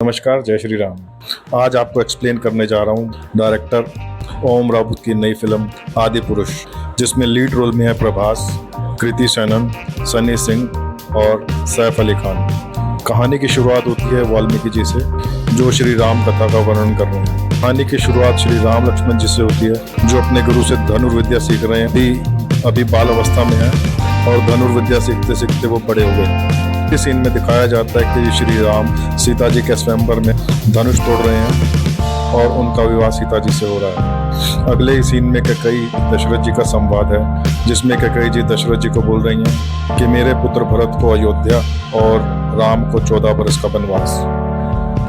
नमस्कार, जय श्री राम। आज आपको एक्सप्लेन करने जा रहा हूँ डायरेक्टर ओम राउत की नई फिल्म आदि पुरुष, जिसमें लीड रोल में है प्रभास, कृति सेनन, सनी सिंह और सैफ अली खान। कहानी की शुरुआत होती है वाल्मीकि जी से, जो श्री राम कथा का वर्णन कर रहे हैं। कहानी की शुरुआत श्री राम लक्ष्मण जी से होती है, जो अपने गुरु से धनुर्विद्या सीख रहे हैं। अभी बाल अवस्था में है और धनुर्विद्या सीखते सीखते वो बड़े हो गए। इस सीन में दिखाया जाता है कि श्री राम सीता जी के स्वयंवर में धनुष तोड़ रहे हैं और उनका विवाह सीता जी से हो रहा है। अगले ही सीन में कैकेयी दशरथ जी का संवाद है, जिसमें कैकेयी जी दशरथ जी को बोल रही हैं कि मेरे पुत्र भरत को अयोध्या और राम को 14 बरस का वनवास।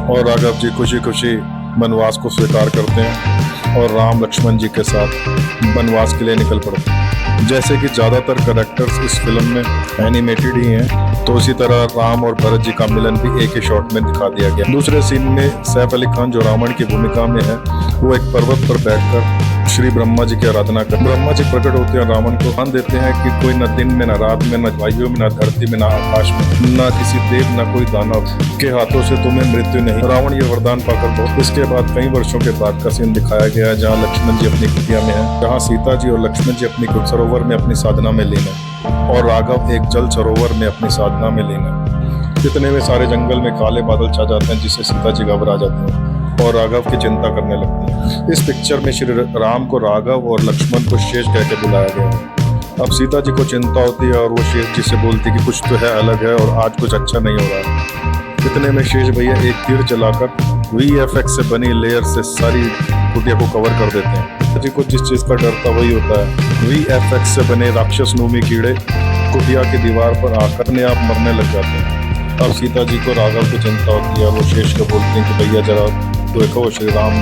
और राघव जी खुशी खुशी वनवास को स्वीकार करते हैं और राम लक्ष्मण जी के साथ वनवास के लिए निकल पड़ते हैं। जैसे कि ज़्यादातर कैरेक्टर्स इस फिल्म में एनिमेटेड ही हैं, तो इसी तरह राम और भरत जी का मिलन भी एक ही शॉट में दिखा दिया गया। दूसरे सीन में सैफ अली खान, जो रावण की भूमिका में है, वो एक पर्वत पर बैठकर श्री ब्रह्मा जी की आराधना कर। ब्रह्मा जी प्रकट होते हैं, रावण को मान देते हैं कि कोई न दिन में, न रात में, न वायु में, न धरती में, न आकाश में, न किसी देव, न कोई दानव के हाथों से तुम्हें मृत्यु नहीं। रावण ये वरदान पाकर बहुत। इसके बाद कई वर्षों के बाद का सीन दिखाया गया है, जहाँ लक्ष्मण जी अपनी कुटिया में है, जहाँ सीता जी और लक्ष्मण जी अपनी सरोवर में अपनी साधना में लीन है और राघव एक जल सरोवर में अपनी साधना में लीन है। इतने में सारे जंगल में काले बादल छा जाते हैं, जिससे सीता जी घबरा जाते हैं और राघव की चिंता करने लगते हैं। इस पिक्चर में श्री राम को राघव और लक्ष्मण को शेष कह के बुलाया गया है। अब सीता जी को चिंता होती है और वो शेष जी से बोलती कि कुछ तो है अलग है और आज कुछ अच्छा नहीं हो रहा है। इतने में शेष भैया एक तीर चलाकर VFX से बनी लेयर से सारी कुटिया को कवर कर देते हैं। जी को जिस चीज का डर था वही होता है। VFX से बने राक्षस नूमी कीड़े कुटिया की दीवार पर आकर अपने आप मरने लग जाते हैं। अब सीता जी को राघव की चिंता होती है, वो शेष को बोलते हैं कि भैया जरा देखो श्री राम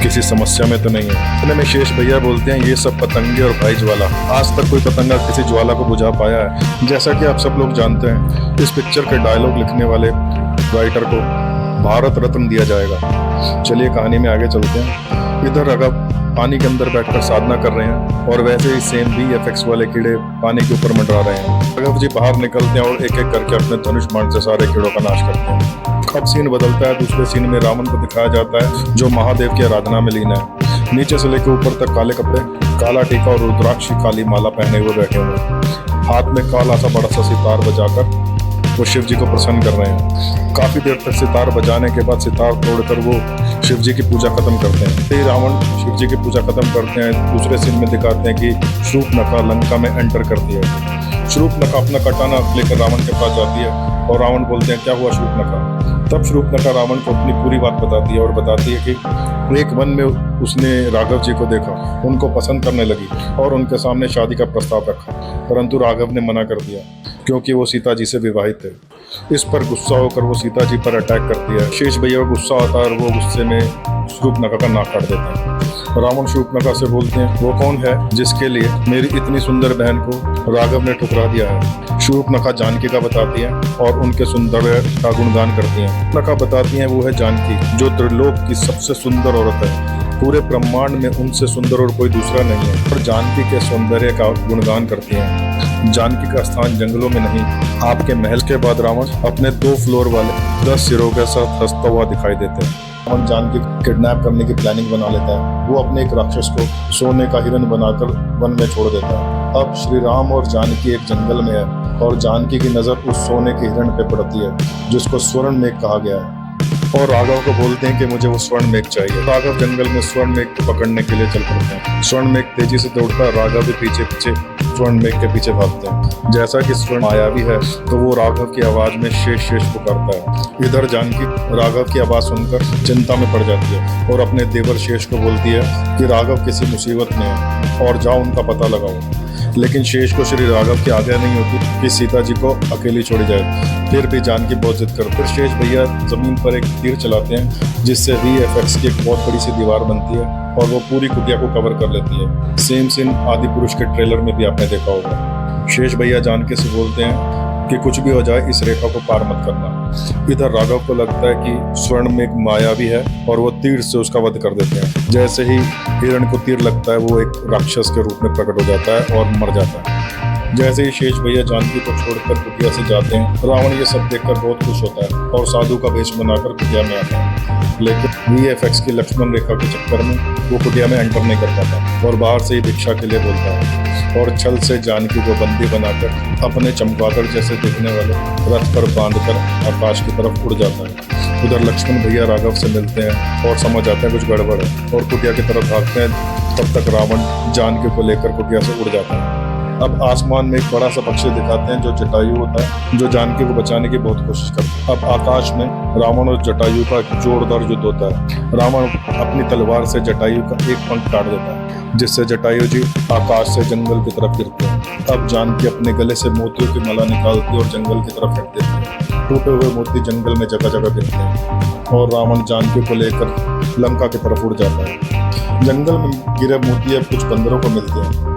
किसी समस्या में तो नहीं है। इतने में शेष भैया बोलते हैं ये सब पतंगे और भाई ज्वाला। आज तक कोई पतंगा किसी ज्वाला को बुझा पाया है? जैसा कि आप सब लोग जानते हैं, इस पिक्चर के डायलॉग लिखने वाले राइटर को भारत रत्न दिया जाएगा। चलिए कहानी में आगे चलते हैं। इधर राघव पानी के अंदर बैठकर साधना कर रहे हैं और वैसे ही सेम VFX वाले कीड़े पानी के ऊपर मंडरा रहे हैं। राघव जी बाहर निकलते हैं और एक एक करके अपने धनुष बाण से सारे कीड़ों का नाश करते हैं। अब सीन बदलता है। दूसरे सीन में रावण को दिखाया जाता है, जो महादेव की आराधना में लीन है। नीचे से लेकर ऊपर तक काले कपड़े, काला टीका और रुद्राक्ष की काली माला पहने हुए बैठे हुए, हाथ में काला सा बड़ा सा सितार बजाकर वो शिव जी को प्रसन्न कर रहे हैं। काफी देर तक सितार बजाने के बाद सितार तोड़कर वो शिव जी की पूजा खत्म करते हैं। फिर रावण शिव जी की पूजा खत्म करते हैं। दूसरे सीन में दिखाते हैं कि शूर्पणखा लंका में एंटर करती है। शूर्पणखा अपना कटाना लेकर रावण के पास जाती है और रावण बोलते हैं क्या हुआ शूर्पणखा? तब शूर्पणखा रावण को अपनी पूरी बात बताती है और बताती है कि एक वन में उसने राघव जी को देखा, उनको पसंद करने लगी और उनके सामने शादी का प्रस्ताव रखा, परंतु राघव ने मना कर दिया क्योंकि वो सीता जी से विवाहित थे। इस पर गुस्सा होकर वो सीता जी पर अटैक करती है। शेष भैया को गुस्सा आता है और वो गुस्से में शूर्पणखा का नाक काट देते हैं। रावण शूर्पणखा से बोलते हैं वो कौन है जिसके लिए मेरी इतनी सुंदर बहन को राघव ने ठुकरा दिया है? शूर्पणखा जानकी का बताती है और उनके सुंदर का गुणगान करती है। शूर्पणखा बताती है वो है जानकी, जो त्रिलोक की सबसे सुंदर औरत है। पूरे ब्रह्मांड में उनसे सुंदर और कोई दूसरा नहीं है। और जानकी के सौंदर्य का गुणगान करती हैं। जानकी का स्थान जंगलों में नहीं, आपके महल के बाद रावण अपने 2 फ्लोर वाले 10 सिरों के साथ हंसता हुआ दिखाई देते हैं। रावण जानकी किडनैप करने की प्लानिंग बना लेता है। वो अपने एक राक्षस को सोने का हिरण बनाकर वन में छोड़ देता है। अब श्री राम और जानकी एक जंगल में है और जानकी की नजर उस सोने के हिरण पे पड़ती है, जिसको स्वर्ण मेघ कहा गया है। और राघव को बोलते हैं कि मुझे वो स्वर्ण मेघ चाहिए। राघव जंगल में स्वर्ण मेघ को पकड़ने के लिए चल पड़ते हैं। स्वर्ण मेघ तेजी से दौड़ता है, राघव भी पीछे पीछे स्वर्ण मेघ के पीछे भागते हैं। जैसा कि स्वर्ण मायावी है, तो वो राघव की आवाज में शेष शेष पुकारता है। इधर जानकी राघव की आवाज सुनकर चिंता में पड़ जाती है और अपने देवर शेष को बोलती है कि राघव किसी मुसीबत में है और जाओ उनका पता लगाओ। लेकिन शेष को श्री राघव की आज्ञा नहीं होती कि सीता जी को अकेली छोड़ी जाए। फिर भी जानकी बहुत जिद करती है। शेष भैया जमीन पर एक तीर चलाते हैं, जिससे VFX की एक बहुत बड़ी सी दीवार बनती है और वो पूरी कुटिया को कवर कर लेती है। सेम सीन आदि पुरुष के ट्रेलर में भी आपने देखा होगा। शेष भैया जानकी से बोलते हैं कि कुछ भी हो जाए इस रेखा को पार मत करना। इधर राघव को लगता है कि स्वर्ण मेघ मायावी है और वो तीर से उसका वध कर देते हैं। जैसे ही हिरण को तीर लगता है, वो एक राक्षस के रूप में प्रकट हो जाता है और मर जाता है। जैसे ही शेष भैया जानकी को छोड़कर कुटिया से जाते हैं, रावण ये सब देखकर बहुत खुश होता है और साधु का वेश बनाकर कुटिया में आता है। लेकिन VFX की लक्ष्मण रेखा के चक्कर में वो कुटिया में एंटर नहीं कर पाता और बाहर से ही भिक्षा के लिए बोलता है और छल से जानकी को बंदी बनाकर अपने चमगादड़ जैसे दिखने वाले रथ पर बांधकर आकाश की तरफ उड़ जाता है। उधर लक्ष्मण भैया राघव से मिलते हैं और समझ आता है कुछ गड़बड़ है और कुटिया की तरफ भागते हैं। तब तक रावण जानकी को लेकर कुटिया से उड़ जाता है। अब आसमान में एक बड़ा सा पक्षी दिखाते हैं जो जटायु होता है, जो जानकी को बचाने की बहुत कोशिश करता है। अब आकाश में रावण और जटायु का एक जोरदार युद्ध होता है। रावण अपनी तलवार से जटायु का एक पंख काट देता है, जिससे जटायु जी आकाश से जंगल की तरफ गिरते हैं। अब जानकी अपने गले से मोतियों की माला निकालती और जंगल की तरफ फेंक देती है। टूटे हुए मोती जंगल में जगह जगह गिरते हैं और रावण जानकी को लेकर लंका की तरफ उड़ जाता है। जंगल में गिरे मोती अब कुछ बंदरों को मिलते हैं।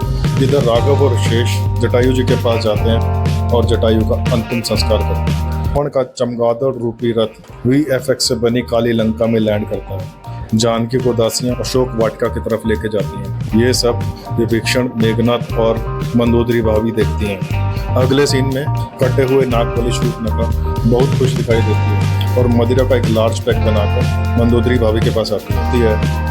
इधर राघव और शेष जटायु जी के पास जाते हैं और जटायु का अंतिम संस्कार करते हैं। रावण का चमगादड़ रूपी रथ VFX से बनी काली लंका में लैंड करता है। जानकी को दासियां अशोक वाटिका की तरफ लेके जाती हैं। ये सब विभीषण, मेघनाथ और मंदोदरी भाभी देखती हैं। अगले सीन में कटे हुए नाग वाली शूर्पणखा बहुत खुश दिखाई देती है और मदिरा का एक लार्ज पैक बनाकर मंदोदरी भाभी के पास आती है।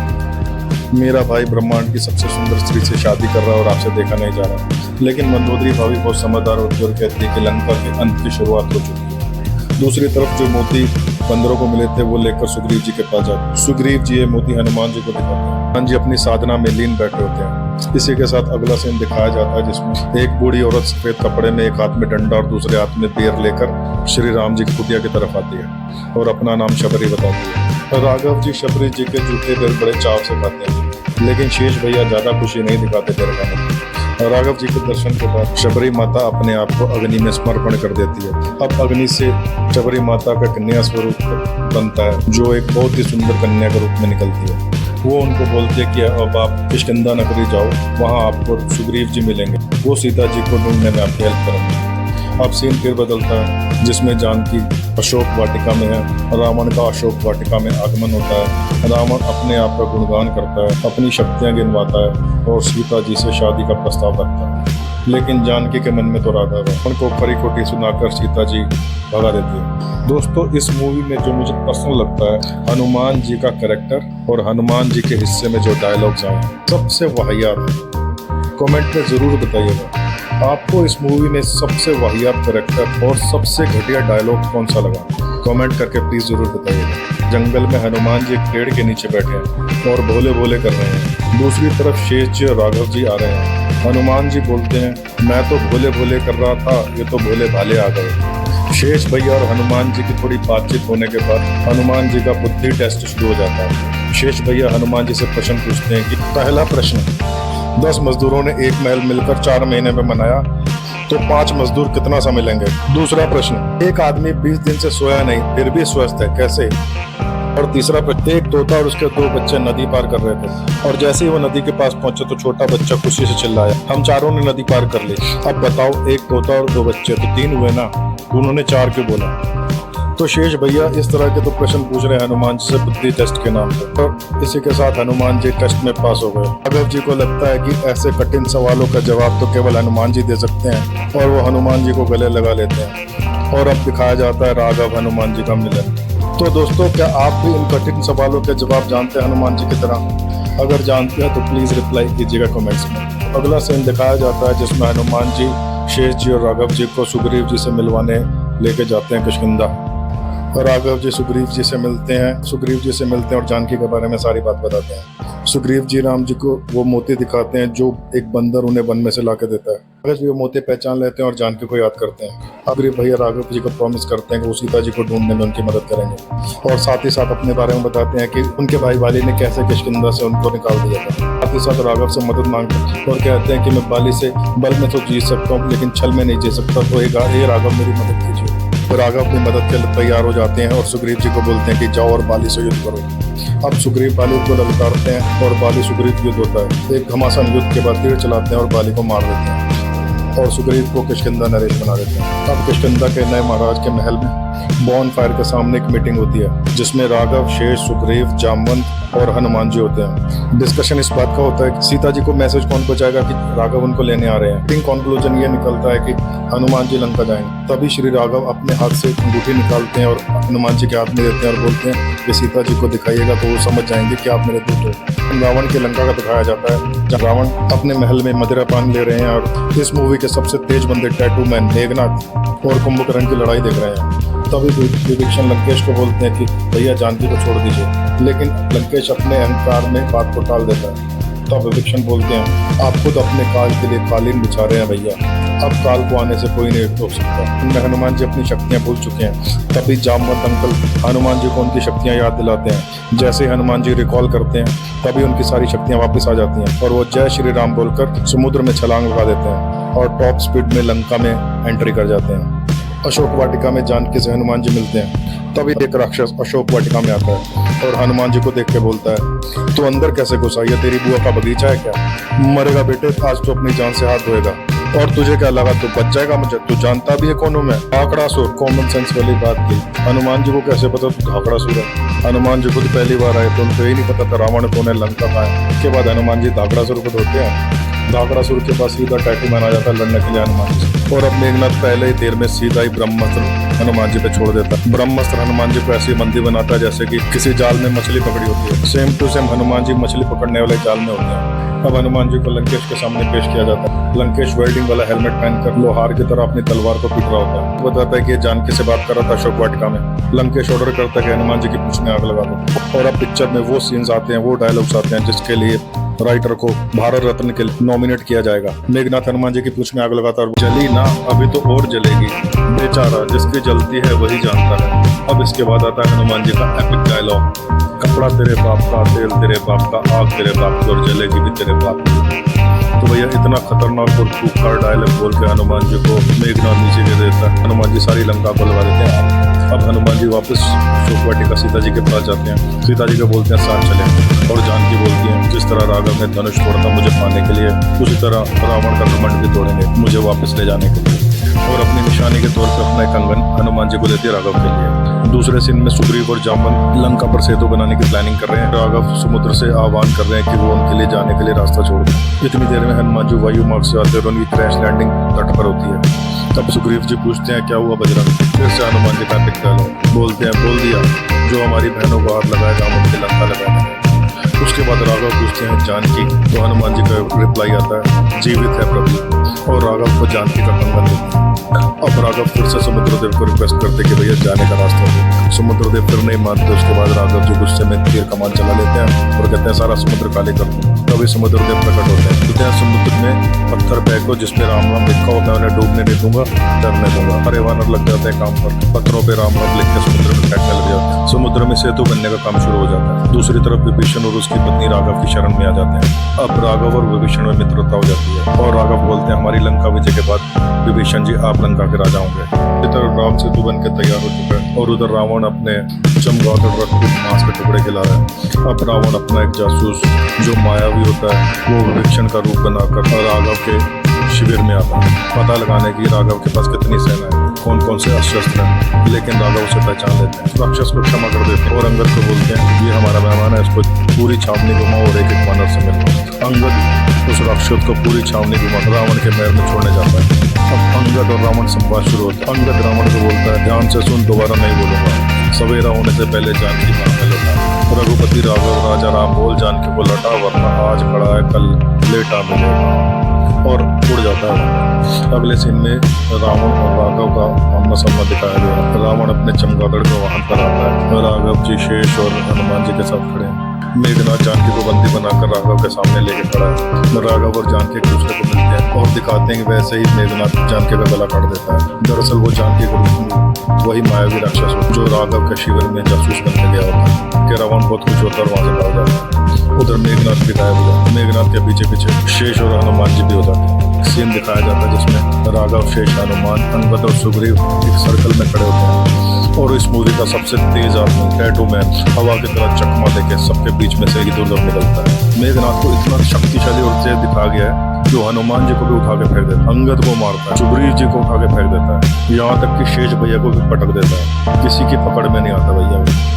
मेरा भाई ब्रह्मांड की सबसे सुंदर स्त्री से शादी कर रहा है और आपसे देखा नहीं जा रहा। लेकिन मंदोदरी भाभी बहुत समझदार होती है और कहती है कि लंका के अंत की शुरुआत हो चुकी है। दूसरी तरफ जो मोती बंदरों को मिले थे वो लेकर सुग्रीव जी के पास जाते। सुग्रीव जी ये मोती हनुमान जी को दिखाते हैं। हनुमान जी अपनी साधना में लीन बैठे होते हैं। इसी के साथ अगला सीन दिखाया जाता है जिसमें एक बूढ़ी औरत सफेद कपड़े में, एक हाथ में डंडा और दूसरे हाथ में बेर लेकर श्री राम जी की कुटिया की तरफ आती है और अपना नाम शबरी बताती है। राघव जी शबरी जी के जूठे बेर बड़े चाव से खाते हैं, लेकिन शेष भैया ज्यादा खुशी नहीं दिखाते बेर खाने में। राघव जी के दर्शन के बाद शबरी माता अपने आप को अग्नि में समर्पण कर देती है। अब अग्नि से शबरी माता का कन्या स्वरूप बनता है, जो एक बहुत ही सुंदर कन्या के रूप में निकलती है। वो उनको बोलते हैं कि अब आप किष्किंधा नगरी जाओ, वहाँ आपको सुग्रीव जी मिलेंगे, वो सीता जी को ढूंढने में आपकी हेल्प करेंगे। अब सीन फिर बदलता है जिसमें जानकी अशोक वाटिका में है, रावण का अशोक वाटिका में आगमन होता है। रावण अपने आप का गुणगान करता है, अपनी शक्तियां गिनवाता है और सीता जी से शादी का प्रस्ताव रखता है। लेकिन जानकी के मन में तो राघव है, उनको खरी खोटी सुनाकर सीता जी भगा देती है। दोस्तों, इस मूवी में जो मुझे पर्सनल लगता है, हनुमान जी का कैरेक्टर और हनुमान जी के हिस्से में जो डायलॉग्स आए सबसे वाहियात है। कमेंट में जरूर बताइएगा आपको इस मूवी में सबसे वाहियात कैरेक्टर और सबसे घटिया डायलॉग कौन सा लगा। कमेंट करके प्लीज जरूर बताइएगा। जंगल में हनुमान जी एक पेड़ के नीचे बैठे हैं और भोले भोले कर रहे हैं। दूसरी तरफ शेष जी और राघव जी आ रहे हैं। हनुमान जी बोलते हैं, मैं तो भोले भोले कर रहा था, ये तो भोले भाले आ गए। शेष भैया और हनुमान जी की थोड़ी बातचीत होने के बाद हनुमान जी का बुद्धि टेस्ट शुरू हो जाता है। शेष भैया हनुमान जी से प्रश्न पूछते हैं कि पहला प्रश्न, 10 मजदूरों ने एक महल मिलकर 4 महीने में बनाया तो 5 मजदूर कितना समय लेंगे। दूसरा प्रश्न, एक आदमी 20 दिन से सोया नहीं फिर भी स्वस्थ है, कैसे। और तीसरा प्रश्न, एक तोता और उसके 2 बच्चे नदी पार कर रहे थे और जैसे ही वो नदी के पास पहुंचे तो छोटा बच्चा खुशी से चिल्लाया, हम चारों ने नदी पार कर ली। अब बताओ, एक तोता और 2 बच्चे तो 3 हुए ना, उन्होंने 4 क्यों बोला। तो शेष भैया इस तरह के तो प्रश्न पूछ रहे हैं हनुमान जी से बुद्धि टेस्ट के नाम पर। तो इसी के साथ हनुमान जी टेस्ट में पास हो गए। राघव जी को लगता है कि ऐसे कठिन सवालों का जवाब तो केवल हनुमान जी दे सकते हैं और वो हनुमान जी को गले लगा लेते हैं और अब दिखाया जाता है राघव हनुमान जी का मिलन। तो दोस्तों, क्या आप भी इन कठिन सवालों के जवाब जानते हैं हनुमान जी की तरह? अगर जानते हैं तो प्लीज रिप्लाई कीजिएगा कमेंट्स में। अगला सीन दिखाया जाता है जिसमें हनुमान जी शेष जी और राघव जी को सुग्रीव जी से मिलवाने लेके जाते हैं किष्किंधा। राघव जी सुग्रीव जी से मिलते हैं और जानकी के बारे में सारी बात बताते हैं। सुग्रीव जी राम जी को वो मोती दिखाते हैं जो एक बंदर उन्हें वन में से लाके देता है। राघव जी वो मोती पहचान लेते हैं और जानकी को याद करते हैं। सुग्रीव भैया राघव जी को प्रॉमिस करते हैं कि वो सीता जी को ढूंढने में उनकी मदद करेंगे और साथ ही साथ अपने बारे में बताते हैं कि उनके भाई बाली ने कैसे किष्किंधा से उनको निकाल दिया था। साथ ही साथ राघव से मदद मांगते हैं और कहते हैं कि मैं बाली से बल में तो जीत सकता हूँ लेकिन छल में नहीं जीत सकता, तो ये राघव मेरी मदद कीजिए। तो राघव अपनी मदद के लिए तैयार हो जाते हैं और सुग्रीव जी को बोलते हैं कि जाओ और बाली से युद्ध करो। अब सुग्रीव बाली को ललकारते हैं और बाली सुग्रीव युद्ध होता है। एक घमासान युद्ध के बाद तीर चलाते हैं और बाली को मार देते हैं और सुग्रीव को किष्किंधा नरेश बना देते हैं। अब किष्किंधा के नए महाराज के महल में बॉन फायर के सामने एक मीटिंग होती है जिसमें राघव, शेष, सुग्रीव, जामवंत और हनुमान जी होते हैं। डिस्कशन इस बात का होता है कि सीता जी को मैसेज कौन पहुंचाएगा कि राघव उनको लेने आ रहे हैं। मीटिंग कंक्लूजन ये निकलता है कि हनुमान जी लंका जाएंगे। तभी श्री राघव अपने हाथ से अंगूठी निकालते हैं और हनुमान जी के हाथ में देते हैं और बोलते हैं कि सीता जी को दिखाइएगा तो वो समझ जाएंगे कि आप मेरे दूत हो। रावण की लंका का दिखाया जाता है जब रावण अपने महल में मदिरा पान ले रहे हैं और इस मूवी के सबसे तेज बंदे टैटू मैन मेघनाथ और कुंभकर्ण की लड़ाई देख रहे हैं। तभी विभीषण लंकेश को बोलते हैं कि भैया जानकी को छोड़ दीजिए, लेकिन लंकेश अपने अहंकार में बात को टाल देता है। तब विभीषण बोलते हैं आप खुद अपने काल के लिए कालीन बिछा रहे हैं भैया, अब काल को आने से कोई नहीं रोक सकता। उनमें हनुमान जी अपनी शक्तियां भूल चुके हैं। तभी जामवंत अंकल हनुमान जी को उनकी शक्तियां याद दिलाते हैं। जैसे हनुमान जी रिकॉल करते हैं तभी उनकी सारी शक्तियां वापस आ जाती हैं और वो जय श्री राम बोलकर समुद्र में छलांग लगा देते हैं और टॉप स्पीड में लंका में एंट्री कर जाते हैं। अशोक वाटिका में जानकी से हनुमान जी मिलते हैं। तभी एक राक्षस अशोक वाटिका में आता है और हनुमान जी को देख के बोलता है तू अंदर कैसे घुसा, ये तेरी बुआ का बगीचा है क्या? मरेगा बेटे, आज तो अपनी जान से हाथ धोएगा। और तुझे क्या लगा तू बच जाएगा मुझे? तू जानता भी है कौन हूं मैं? धाकड़ासुर। कॉमन सेंस वाली बात की। हनुमान जी को कैसे पता तू धाकड़ासुर है? हनुमान जी खुद पहली बार आए तो उनको ही नहीं पता था रावण कौन है, लंका का है। उसके बाद हनुमान जी धाकड़ासुर को धोते हैं। धाकड़ासुर के पास सीधा टैटू मैन आ जाता है लड़ने के लिए हनुमान जी। और अब मेघनाथ पहले ही देर में सीधा ही ब्रह्मास्त्र हनुमान जी पे छोड़ देता है। ब्रह्मास्त्र हनुमान जी को ऐसी बंदी बनाता है जैसे कि किसी जाल में मछली पकड़ी होती है। Same to same Hanuman ji मछली पकड़ने वाले जाल में होते हैं। अब हनुमान जी को लंकेश के सामने पेश किया जाता है। लंकेश वेल्डिंग वाला हेलमेट पहनकर लोहार की तरह अपनी तलवार को पीट रहा होता है। बताता है कि जानकी से बात कर रहा था अशोक वाटिका में। लंकेश ऑर्डर करता है कि हनुमान जी की पूंछ में आग लगा दो। और अब पिक्चर में वो सीन्स आते हैं, वो डायलॉग्स आते हैं जिसके लिए राइटर को भारत रत्न के लिए नॉमिनेट किया जाएगा। मेघनाथ हनुमान जी की पूंछ में आग लगाता है, जली ना अभी तो और जलेगी, बेचारा जिसकी जलती है वही जानता है। अब इसके बाद आता है हनुमान जी का एपिक डायलॉग, कपड़ा तेरे बाप का, तेल तेरे बाप का, आग तेरे बाप की और जलेगी भी तेरे बाप की। तो भैया इतना खतरनाक और खूंखार डायलॉग बोल के हनुमान जी को मेघनाथ नीचे गिर देता है। हनुमान जी सारी लंका को लगा देते हैं। अब हनुमान जी वापस अशोक वाटिका सीता जी के पास जाते हैं। सीता जी को बोलते हैं साथ चले और जानकी बोलती है जिस तरह राघव ने धनुष तोड़ा था मुझे पाने के लिए, उसी तरह रावण का घमंड भी तोड़ेंगे मुझे वापस ले जाने के लिए। और अपनी निशानी के तौर पर अपना एक कंगन हनुमान जी को देती है राघव के लिए। दूसरे सीन में सुग्रीव और जामवंत लंका पर सेतु बनाने की प्लानिंग कर रहे हैं। राघव समुद्र से आह्वान कर रहे हैं कि वो उनके लिए जाने के लिए रास्ता छोड़ दें। इतनी देर में हनुमान जी वायु मार्ग से आते हैं और उनकी क्रैश लैंडिंग तट पर होती है। तब सुग्रीव जी पूछते हैं क्या हुआ बजरंग? फिर से हनुमान जी का एपिक डायलॉग बोलते हैं, बोल दिया जो हमारी बहनों को हाथ लगाएगा हम उनके लंका लगा देंगे। उसके बाद राघव पूछते हैं जानकी, तो हनुमान जी का रिप्लाई आता है जीवित है प्रभु, और राघव को जानकी का कंगन देते हैं। अब राघव फिर से समुद्रदेव को रिक्वेस्ट करते कि भैया जाने का रास्ता दो। समुद्रदेव फिर नहीं मानते। उसके बाद राघव जी गुस्से में तीर कमान चला लेते हैं और कहते हैं सारा समुद्र खाली कर दो। तभी समुद्रदेव प्रकट होते हैं। कहते हैं समुद्र में पत्थर फेंको जिसपे राम राम लिखा हो, मैं उन्हें डूबने नहीं दूंगा, डरने दूंगा। हरे वानर लग जाते हैं काम पर, पत्थरों पे राम राम लिख के समुद्र में फेंकने लग जाते हैं। समुद्र में सेतु बनने का काम शुरू हो जाता है। दूसरी तरफ विभीषण और उसकी पत्नी राघव की शरण में आ जाते हैं। अब राघव और विभीषण में मित्रता हो जाती है और राघव बोलते हैं हमारी लंका विजय के बाद विभीषण जी आप लंका के राजा होंगे। इधर राम सेतु बन के तैयार हो चुका है और उधर रावण अपने चमगादड़ रथ को मांस के टुकड़े खिला रहा है। अब रावण अपना एक जासूस जो मायावी होता है वो विभीषण का रूप बनाकर राघव के शिविर में आता है पता लगाने की राघव के पास कितनी सेना है, कौन कौन से अस्त्र हैं। लेकिन राघव उसे पहचान लेते हैं, राक्षस को क्षमा कर देते हैं और अंगद को बोलते हैं ये हमारा मेहमान है, इसको पूरी छावनी घुमाओ और एक एक वानर से मिलना। अंगद उस राक्षस को पूरी छावनी घुमा रावण के महल में छोड़ने जाता है। अब अंगद और रावण संवाद शुरू होता है। अंगद रावण को बोलता है ध्यान से सुन, दोबारा नहीं बोलूंगा, सवेरा होने से पहले जानकी मार में लौटा। रघुपति राघव राजा राम बोल जानकी को लौटा, वरना आज खड़ा है कल लेटा मिलेगा, और उड़ जाता है। अगले सीन में रावण और राघव का आमना सामना दिखाया गया। रावण अपने चमगादड़ को वाहन पर आता है, राघव जी शेष और हनुमान जी के साथ खड़े हैं। मेघनाथ जानकी को बंदी बनाकर राघव के सामने लेके खड़ा है। राघव और जानकी एक दूसरे को मिलते हैं और दिखाते हैं कि वैसे ही मेघनाथ जानकी का गला काट देता है। दरअसल वो जानकी को वही मायावी राक्षस जो राघव के शिविर में जासूस बनने गया होता है कि रावण बहुत कुछ होता है और वहां से भाग जाता है। उधर मेघनाथ भी गायब हो जाता है। मेघनाथ के पीछे पीछे शेष और हनुमान जी भी हो जाते हैं। सीन दिखाया जाता है जिसमें राघव, शेष, हनुमान, अंगद और सुग्रीव एक सर्कल में खड़े होते हैं और इस मूवी का सबसे तेज आदमी टैटू मैन हवा की तरह चकमा देके सबके बीच में से इधर उधर निकलता है। मेघनाथ को इतना शक्तिशाली और तेज दिखाया गया है जो हनुमान जी को भी उठा के फेंक देता है, अंगद को मारता है, सुग्रीव जी को उठा के फेंक देता है, यहाँ तक कि शेष भैया को भी पटक देता है। किसी की पकड़ में नहीं आता भैया।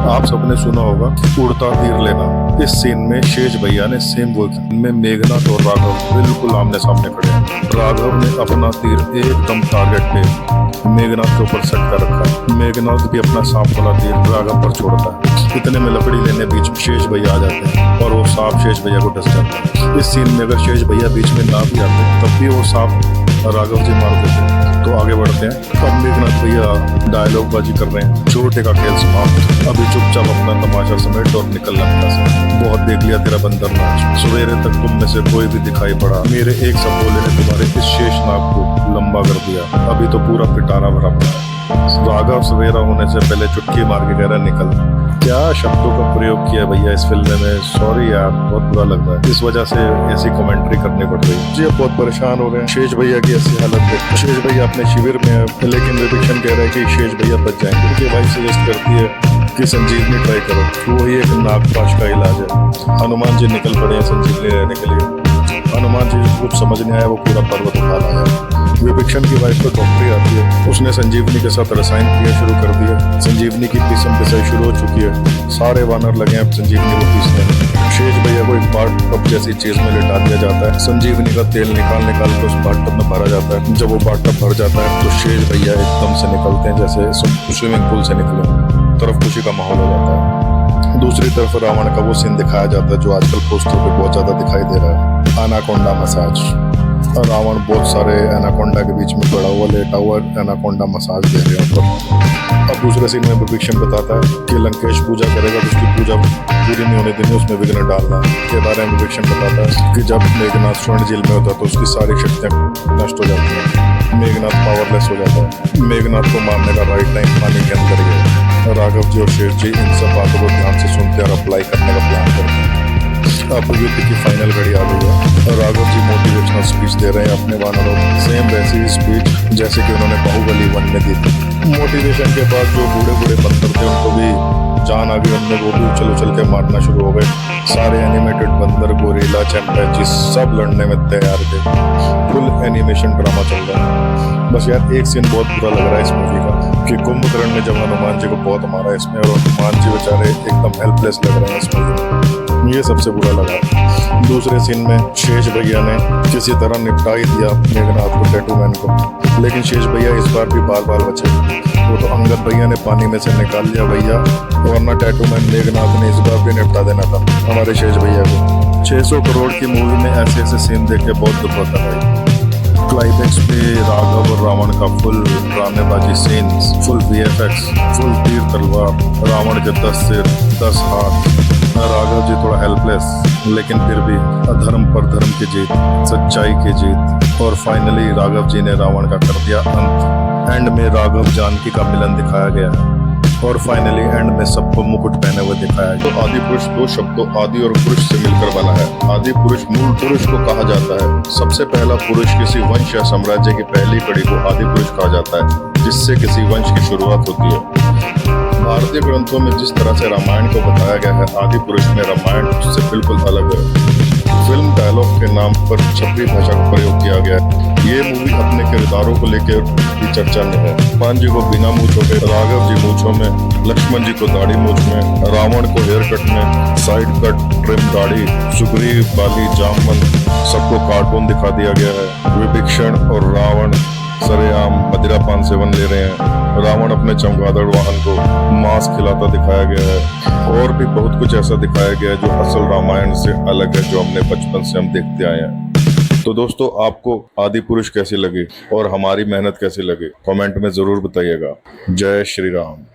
आप सबने सुना होगा उड़ता तीर लेना। इस सीन में शेष भैया ने सेम वो में मेघनाथ और राघव बिल्कुल आमने सामने खड़े हैं। राघव ने अपना तीर एकदम टारगेट पे मेघनाथ के ऊपर सेट कर रखा। मेघनाथ भी अपना सांप वाला तीर राघव पर छोड़ता है। इतने में लकड़ी लेने बीच में शेष भैया आ जाते हैं और वो सांप शेष भैया को डस जाता है। इस सीन में अगर शेष भैया बीच में ना भी आते तब भी वो सांप राघव जी मार देते। तो आगे बढ़ते हैं। अब मेघनाथ भैया डायलॉग बाजी कर रहे हैं, छोटे का खेल समाप्त, अभी चुपचाप अपना तमाशा समेट और निकलना से। बहुत देख लिया तेरा बंदर नाच, सवेरे तक तुम में से कोई भी दिखाई पड़ा, मेरे एक सबोले ने तुम्हारे इस शेष नाग को लंबा कर दिया, अभी तो पूरा पिटारा भरा पड़ा है। राघव सवेरा होने से पहले चुटकी मार के कह रहा निकल। क्या शब्दों का प्रयोग किया भैया इस फिल्म में, सॉरी यार बहुत बुरा लग रहा है। इस वजह से ऐसी कमेंट्री करनी पड़ रही है जी। अब बहुत परेशान हो रहे हैं। शेष भैया की ऐसी हालत है। शेष भैया अपने शिविर में है, लेकिन विभीषण कह रहा है कि शेष भैया बच जाएंगे। उनकी वाइफ सजेस्ट करती है कि संजीवनी ट्राई करो, वही एक नागपाश का इलाज है। हनुमान जी निकल पड़े हैं संजीवनी लेने के लिए। हनुमान जी कुछ समझ नहीं आया, वो पूरा पर्वत उठा लाया। विभीषण की वाइफ को डॉक्टरी आती है, उसने संजीवनी के साथ रसायन क्रिया शुरू कर दी है। संजीवनी की पीसम पिसाई शुरू हो चुकी है। सारे वानर लगे हैं संजीवनी को पीसने। शेष भैया को एक बाट टब जैसी चीज में लिटा दिया जाता है। संजीवनी का तेल निकाल के उस बाट टब में भरा जाता है। जब वो बाट टब भर जाता है तो शेष भैया एकदम से निकलते हैं जैसे स्विमिंग पूल से निकले। तरफ खुशी का माहौल हो जाता है। दूसरी तरफ रावण का वो सीन दिखाया जाता है जो आजकल पोस्टर पे बहुत ज्यादा दिखाई दे रहा है, एनाकोंडा मसाज। रावण बहुत सारे एनाकोंडा के बीच में पड़ा हुआ लेटा हुआ एनाकोंडा मसाज दे रहे हैं। अब दूसरे सीन में विभीषण बताता है कि लंकेश पूजा करेगा तो उसकी पूजा पूरी नहीं होने देनी, उसमें विघ्न डालना के बारे में विभीषण बताता है कि जब मेघनाथ स्वर्ण झील में होता है तो उसकी सारी शक्तियां नष्ट हो जाती हैं। मेघनाथ पावरलेस हो जाता है। मेघनाथ को मारने का राइट टाइम पानी के अंदर ही है। राघव जी और शेष जी इन सब बातों को ध्यान से सुनते और अप्लाई करने का प्लान करते हैं। अब युद्ध की फाइनल घड़ी आ गई है। राघव जी मोटिवेशनल स्पीच दे रहे हैं अपने वानरों को, सेम वैसी ही स्पीच जैसे कि उन्होंने बाहुबली 1 में दी थी। मोटिवेशन के बाद जो बूढ़े बूढ़े बंदर थे उनको भी जान आ गई, उनमें वो भी उछल के मारना शुरू हो गए। सारे एनिमेटेड बंदर, गोरिल्ला, चैंपैंजी सब लड़ने में तैयार थे। फुल एनिमेशन ड्रामा चल रहा है। बस यार एक सीन बहुत बुरा लग रहा है इस मूवी का कि कुंभकर्ण ने जब हनुमान जी को बहुत मारा इसमें, और हनुमान जी बेचारे एकदम हेल्पलेस लग रहे हैं इस मूवी में। ये सबसे बुरा लगा। दूसरे सीन में शेष भैया ने किसी तरह निपटा ही दिया मेघनाथ को, टैटू मैन को, लेकिन शेष भैया इस बार भी बाल बचे। वो तो अंगद भैया ने पानी में से निकाल लिया भैया, वरना टैटू मैन मेघनाथ ने इस बार भी निपटा देना था हमारे शेष भैया को। 600 करोड़ की मूवी में ऐसे ऐसे सीन देख के बहुत दुख होता है। क्लाइमेक्स पे राघव और रावण का full ड्रामेबाजी scenes, full VFX, full तीर तलवार, रावण के 10 सिर 10 हाथ, राघव जी थोड़ा हेल्पलेस, लेकिन फिर भी अधर्म पर धर्म की जीत, सच्चाई की जीत, और फाइनली राघव जी ने रावण का कर दिया अंत। एंड में राघव जानकी का मिलन दिखाया गया और फाइनली एंड में सबको मुकुट पहने हुए दिखाया गया। तो आदि पुरुष दो शब्दों आदि और पुरुष से मिलकर बना है। आदि पुरुष मूल पुरुष को कहा जाता है। सबसे पहला पुरुष किसी वंश या साम्राज्य की पहली कड़ी को आदि पुरुष कहा जाता है, जिससे किसी वंश की शुरुआत होती है। भारतीय ग्रंथों में जिस तरह से रामायण को बताया गया है, आदि पुरुष में रामायण उससे बिल्कुल अलग है। फिल्म डायलॉग के नाम पर छपरी भाषा का प्रयोग किया गया है। ये मूवी अपने किरदारों को लेकर भी चर्चा में है। हनुमान जी को बिना मूंछों के, राघव जी मूंछों में, लक्ष्मण जी को दाढ़ी मूंछ में, रावण को हेयर कट में, साइड कट ट्रिम दाढ़ी, सुग्रीव, बाली, जामवंत सबको कार्टून दिखा दिया गया है। विभीषण और रावण सरेआम मदिरा पान सेवन ले रहे हैं। रावण अपने चमगादड़ वाहन को मांस खिलाता दिखाया गया है। और भी बहुत कुछ ऐसा दिखाया गया है जो असल रामायण से अलग है, जो हमने बचपन से हम देखते आए हैं। तो दोस्तों, आपको आदि पुरुष कैसी लगी और हमारी मेहनत कैसी लगी, कमेंट में जरूर बताइएगा। जय श्री राम।